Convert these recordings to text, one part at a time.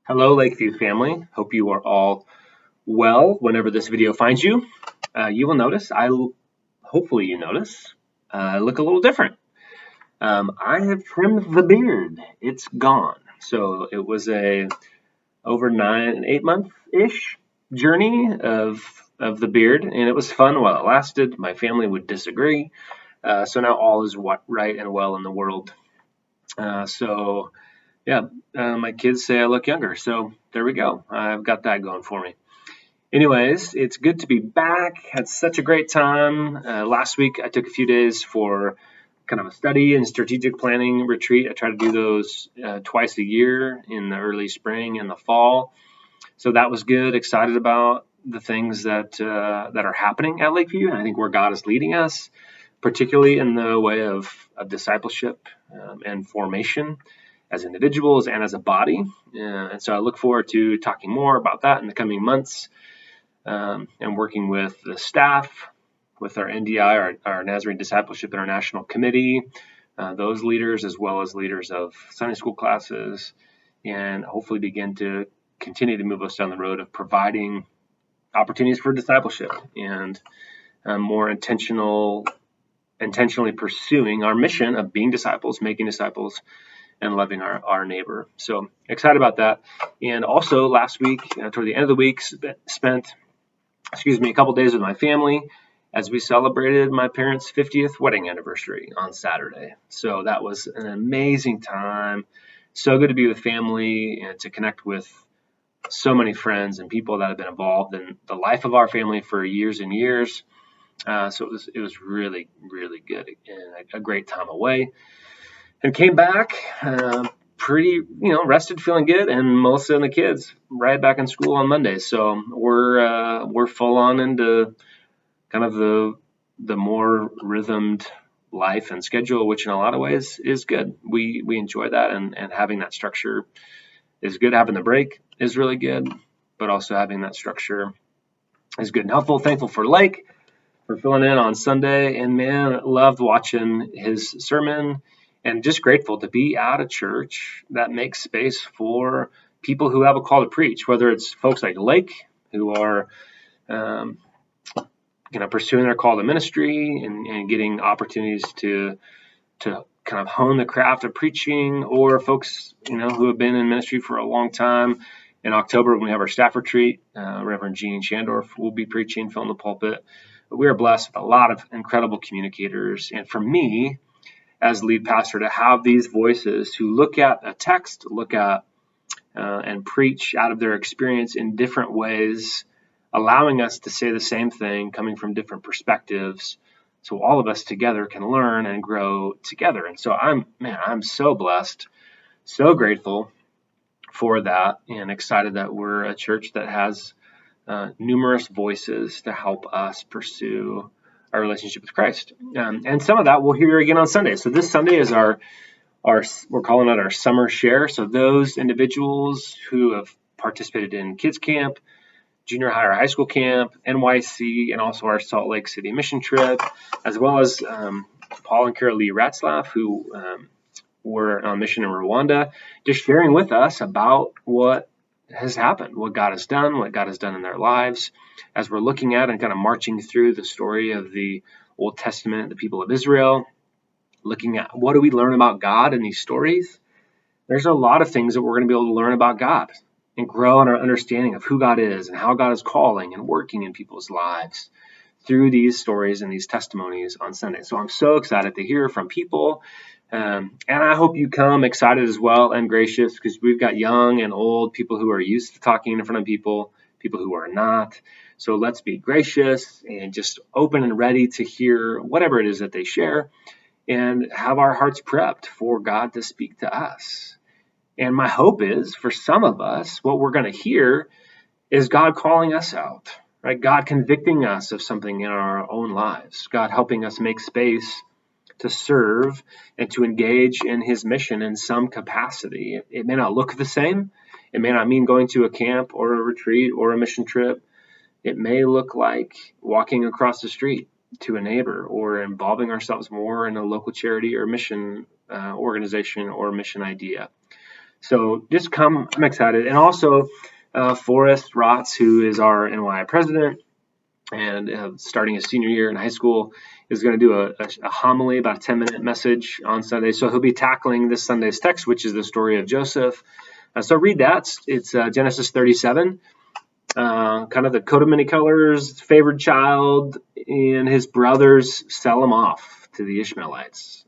Hello, Lakeview family. Hope you are all well whenever this video finds you. You will notice, hopefully you notice, I look a little different. I have trimmed the beard. It's gone. So it was a over 8 month-ish journey of the beard, and it was fun while it lasted. My family would disagree. So now all is right and well in the world. So yeah, my kids say I look younger. So there we go. I've got that going for me. Anyways, it's good to be back. Had such a great time. Last week, I took a few days for kind of a study and strategic planning retreat. I try to do those twice a year in the early spring and the fall. So that was good. Excited about the things that are happening at Lakeview, and I think where God is leading us, particularly in the way of discipleship and formation as individuals and as a body. And so I look forward to talking more about that in the coming months and working with the staff, with our NDI, our Nazarene Discipleship International Committee, those leaders, as well as leaders of Sunday school classes, and hopefully begin to continue to move us down the road of providing opportunities for discipleship and more intentionally pursuing our mission of being disciples, making disciples, and loving our neighbor. So excited about that. And also last week, toward the end of the week, spent a couple days with my family as we celebrated my parents' 50th wedding anniversary on Saturday. So that was an amazing time. So good to be with family and to connect with so many friends and people that have been involved in the life of our family for years and years. So it was really, really good and a great time away. And came back pretty, rested, feeling good, and Melissa and the kids right back in school on Monday. So we're full on into kind of the more rhythmed life and schedule, which in a lot of ways is good. We enjoy that, and having that structure is good. Having the break is really good, but also having that structure is good and helpful. Thankful for Lake for filling in on Sunday, and man, loved watching his sermon. And just grateful to be at a church that makes space for people who have a call to preach, whether it's folks like Lake who are pursuing their call to ministry and getting opportunities to kind of hone the craft of preaching, or folks who have been in ministry for a long time. In October, when we have our staff retreat, Reverend Gene Shandorf will be preaching, filling the pulpit. But we are blessed with a lot of incredible communicators, and for me, as lead pastor, to have these voices who look at a text, look at and preach out of their experience in different ways, allowing us to say the same thing, coming from different perspectives, so all of us together can learn and grow together. And so I'm so blessed, so grateful for that, and excited that we're a church that has numerous voices to help us pursue our relationship with Christ. And some of that we'll hear again on Sunday. So this Sunday is our we're calling it our summer share. So those individuals who have participated in kids camp, junior high or high school camp, NYC, and also our Salt Lake City mission trip, as well as Paul and Carol Lee Ratzlaff, who were on mission in Rwanda, just sharing with us about what has happened, what God has done in their lives, as we're looking at and kind of marching through the story of the Old Testament, the people of Israel, looking at what do we learn about God in these stories. There's a lot of things that we're going to be able to learn about God and grow in our understanding of who God is and how God is calling and working in people's lives through these stories and these testimonies on Sunday. So I'm so excited to hear from people. And I hope you come excited as well and gracious, because we've got young and old, people who are used to talking in front of people who are not. So let's be gracious and just open and ready to hear whatever it is that they share, and have our hearts prepped for God to speak to us. And my hope is, for some of us, what we're going to hear is God calling us out, right? God convicting us of something in our own lives, God helping us make space to serve and to engage in his mission in some capacity. It may not look the same. It may not mean going to a camp or a retreat or a mission trip. It may look like walking across the street to a neighbor, or involving ourselves more in a local charity or mission organization or mission idea. So just come. I'm excited. And also, Forrest Rotz, who is our NY president and starting his senior year in high school, is going to do a homily, about a 10-minute message on Sunday. So he'll be tackling this Sunday's text, which is the story of Joseph. So read that. It's Genesis 37. Kind of the coat of many colors, favored child, and his brothers sell him off to the Ishmaelites,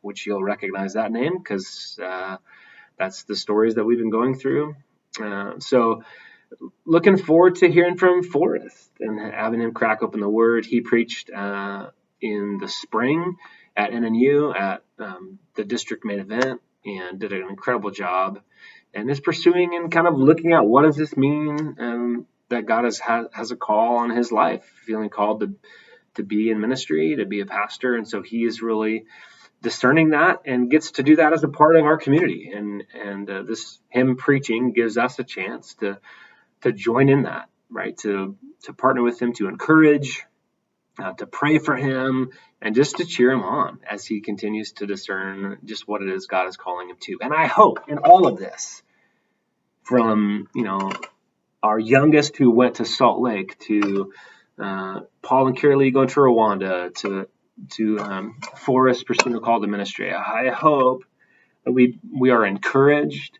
which you'll recognize that name because that's the stories that we've been going through. So looking forward to hearing from Forrest and having him crack open the Word. He preached in the spring at NNU at the district main event and did an incredible job, and is pursuing and kind of looking at what does this mean that God has a call on his life, feeling called to be in ministry, to be a pastor. And so he is really discerning that and gets to do that as a part of our community. And this him preaching gives us a chance to join in that, right? To partner with him, to encourage, to pray for him, and just to cheer him on as he continues to discern just what it is God is calling him to. And I hope in all of this, from our youngest who went to Salt Lake, to Paul and Kiralee going to Rwanda, to Forrest pursuing a call to ministry, I hope that we are encouraged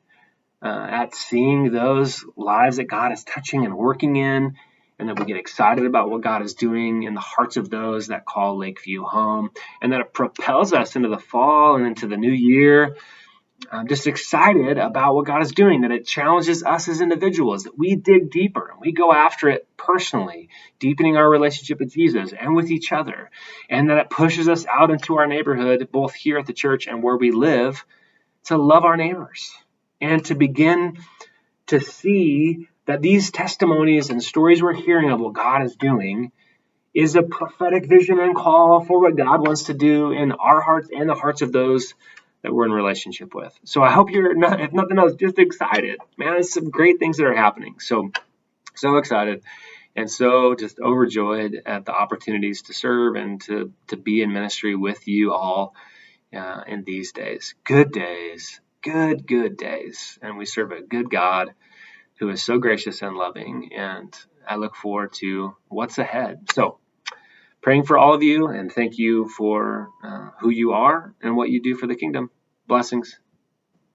at seeing those lives that God is touching and working in, and that we get excited about what God is doing in the hearts of those that call Lakeview home, and that it propels us into the fall and into the new year. I'm just excited about what God is doing, that it challenges us as individuals, that we dig deeper and we go after it personally, deepening our relationship with Jesus and with each other, and that it pushes us out into our neighborhood, both here at the church and where we live, to love our neighbors and to begin to see that these testimonies and stories we're hearing of what God is doing is a prophetic vision and call for what God wants to do in our hearts and the hearts of those that we're in relationship with. So I hope you're, if nothing else, just excited. Man, there's some great things that are happening. So excited and so just overjoyed at the opportunities to serve and to be in ministry with you all in these days. Good days, good days. And we serve a good God who is so gracious and loving. And I look forward to what's ahead. So praying for all of you, and thank you for who you are and what you do for the kingdom. Blessings.